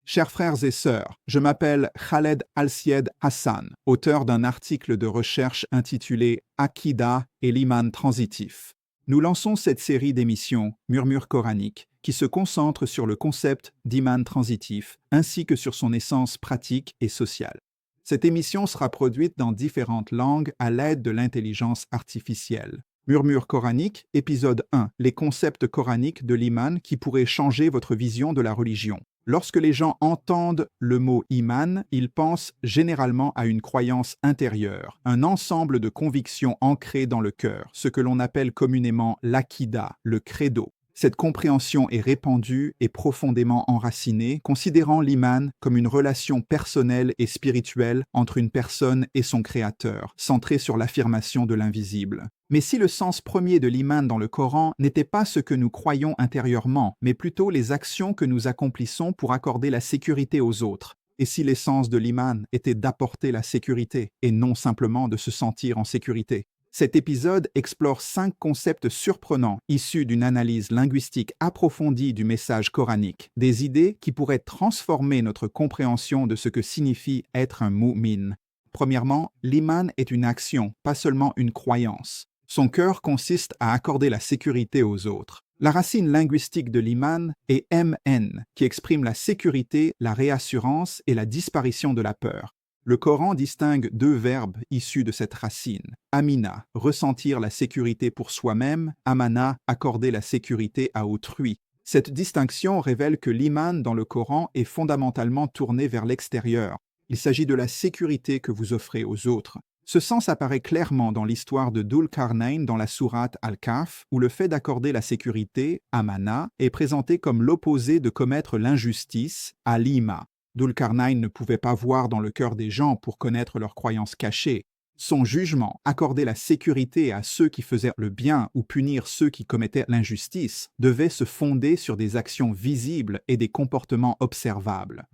Chers frères et sœurs, je m'appelle Khaled Al-Sied Hassan, auteur d'un article de recherche intitulé Akida et l'iman transitif. Nous lançons cette série d'émissions Murmures coraniques qui se concentre sur le concept d'iman transitif ainsi que sur son essence pratique et sociale. Cette émission sera produite dans différentes langues à l'aide de l'intelligence artificielle. Murmures coraniques, épisode 1, les concepts coraniques de l'iman qui pourraient changer votre vision de la religion. Lorsque les gens entendent le mot iman, ils pensent généralement à une croyance intérieure, un ensemble de convictions ancrées dans le cœur, ce que l'on appelle communément l'akida, le credo. Cette compréhension est répandue et profondément enracinée, considérant l'iman comme une relation personnelle et spirituelle entre une personne et son créateur, centrée sur l'affirmation de l'invisible. Mais si le sens premier de l'iman dans le Coran n'était pas ce que nous croyons intérieurement, mais plutôt les actions que nous accomplissons pour accorder la sécurité aux autres, et si l'essence de l'iman était d'apporter la sécurité et non simplement de se sentir en sécurité? Cet épisode explore 5 concepts surprenants issus d'une analyse linguistique approfondie du message coranique, des idées qui pourraient transformer notre compréhension de ce que signifie être un mu'min. Premièrement, l'iman est une action, pas seulement une croyance. Son cœur consiste à accorder la sécurité aux autres. La racine linguistique de l'iman est mn, qui exprime la sécurité, la réassurance et la disparition de la peur. Le Coran distingue 2 verbes issus de cette racine. Amina, ressentir la sécurité pour soi-même, amana, accorder la sécurité à autrui. Cette distinction révèle que l'iman dans le Coran est fondamentalement tourné vers l'extérieur. Il s'agit de la sécurité que vous offrez aux autres. Ce sens apparaît clairement dans l'histoire de Dhul Qarnayn dans la sourate Al-Kahf, où le fait d'accorder la sécurité, amana, est présenté comme l'opposé de commettre l'injustice, alima. Dhul Qarnayn ne pouvait pas voir dans le cœur des gens pour connaître leurs croyances cachées. Son jugement, accorder la sécurité à ceux qui faisaient le bien ou punir ceux qui commettaient l'injustice, devait se fonder sur des actions visibles et des comportements observables.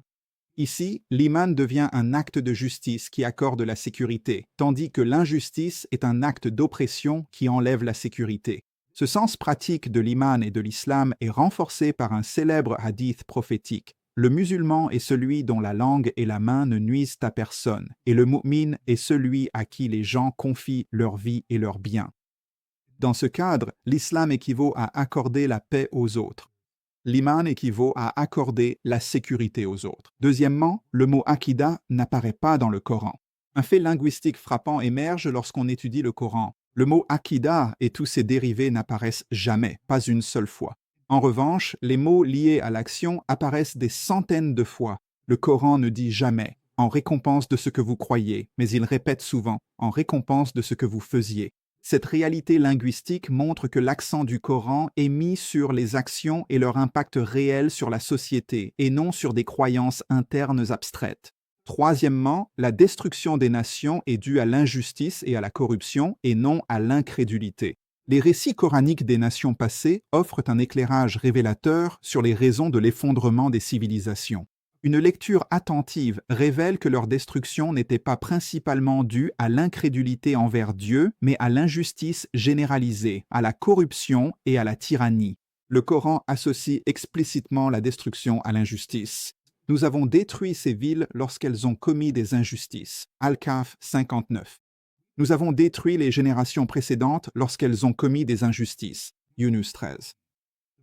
Ici, l'iman devient un acte de justice qui accorde la sécurité, tandis que l'injustice est un acte d'oppression qui enlève la sécurité. Ce sens pratique de l'iman et de l'islam est renforcé par un célèbre hadith prophétique. Le musulman est celui dont la langue et la main ne nuisent à personne, et le mu'min est celui à qui les gens confient leur vie et leurs biens. Dans ce cadre, l'islam équivaut à accorder la paix aux autres. L'iman équivaut à accorder la sécurité aux autres. Deuxièmement, le mot akida n'apparaît pas dans le Coran. Un fait linguistique frappant émerge lorsqu'on étudie le Coran. Le mot akida et tous ses dérivés n'apparaissent jamais, pas une seule fois. En revanche, les mots liés à l'action apparaissent des centaines de fois. Le Coran ne dit jamais « en récompense de ce que vous croyez », mais il répète souvent « en récompense de ce que vous faisiez ». Cette réalité linguistique montre que l'accent du Coran est mis sur les actions et leur impact réel sur la société, et non sur des croyances internes abstraites. Troisièmement, la destruction des nations est due à l'injustice et à la corruption, et non à l'incrédulité. Les récits coraniques des nations passées offrent un éclairage révélateur sur les raisons de l'effondrement des civilisations. Une lecture attentive révèle que leur destruction n'était pas principalement due à l'incrédulité envers Dieu, mais à l'injustice généralisée, à la corruption et à la tyrannie. Le Coran associe explicitement la destruction à l'injustice. Nous avons détruit ces villes lorsqu'elles ont commis des injustices. Al-Kahf 59. Nous avons détruit les générations précédentes lorsqu'elles ont commis des injustices. Yunus 13.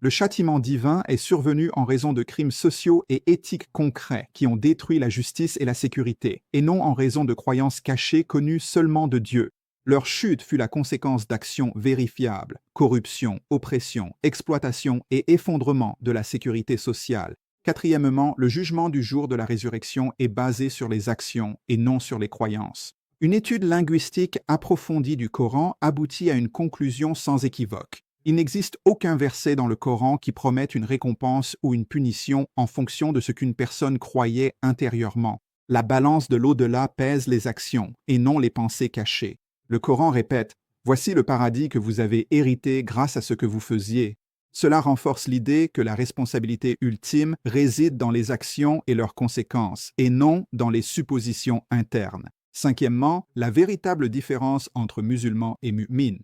Le châtiment divin est survenu en raison de crimes sociaux et éthiques concrets qui ont détruit la justice et la sécurité, et non en raison de croyances cachées connues seulement de Dieu. Leur chute fut la conséquence d'actions vérifiables, corruption, oppression, exploitation et effondrement de la sécurité sociale. Quatrièmement, le jugement du jour de la résurrection est basé sur les actions et non sur les croyances. Une étude linguistique approfondie du Coran aboutit à une conclusion sans équivoque. Il n'existe aucun verset dans le Coran qui promette une récompense ou une punition en fonction de ce qu'une personne croyait intérieurement. La balance de l'au-delà pèse les actions et non les pensées cachées. Le Coran répète « Voici le paradis que vous avez hérité grâce à ce que vous faisiez ». Cela renforce l'idée que la responsabilité ultime réside dans les actions et leurs conséquences, et non dans les suppositions internes. Cinquièmement, la véritable différence entre musulmans et mu'min.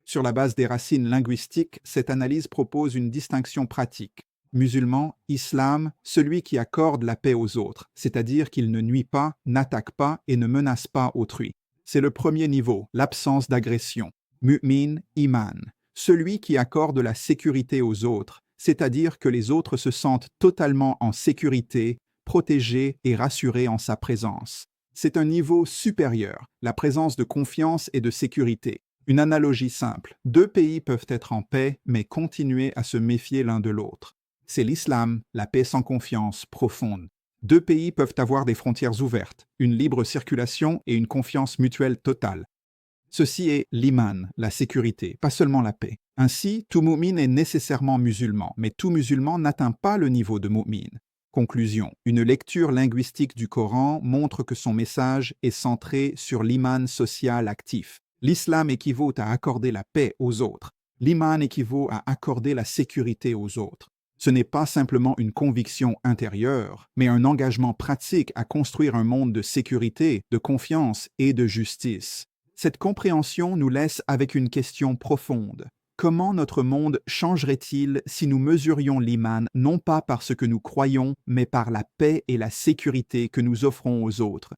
Sur la base des racines linguistiques, cette analyse propose une distinction pratique. Musulman, islam, celui qui accorde la paix aux autres, c'est-à-dire qu'il ne nuit pas, n'attaque pas et ne menace pas autrui. C'est le premier niveau, l'absence d'agression. Mu'min, iman, celui qui accorde la sécurité aux autres, c'est-à-dire que les autres se sentent totalement en sécurité, protégés et rassurés en sa présence. C'est un niveau supérieur, la présence de confiance et de sécurité. Une analogie simple, deux pays peuvent être en paix, mais continuer à se méfier l'un de l'autre. C'est l'islam, la paix sans confiance profonde. Deux pays peuvent avoir des frontières ouvertes, une libre circulation et une confiance mutuelle totale. Ceci est l'iman, la sécurité, pas seulement la paix. Ainsi, tout mu'min est nécessairement musulman, mais tout musulman n'atteint pas le niveau de mu'min. Conclusion. Une lecture linguistique du Coran montre que son message est centré sur l'iman social actif. L'islam équivaut à accorder la paix aux autres. L'iman équivaut à accorder la sécurité aux autres. Ce n'est pas simplement une conviction intérieure, mais un engagement pratique à construire un monde de sécurité, de confiance et de justice. Cette compréhension nous laisse avec une question profonde. Comment notre monde changerait-il si nous mesurions l'iman non pas par ce que nous croyons, mais par la paix et la sécurité que nous offrons aux autres?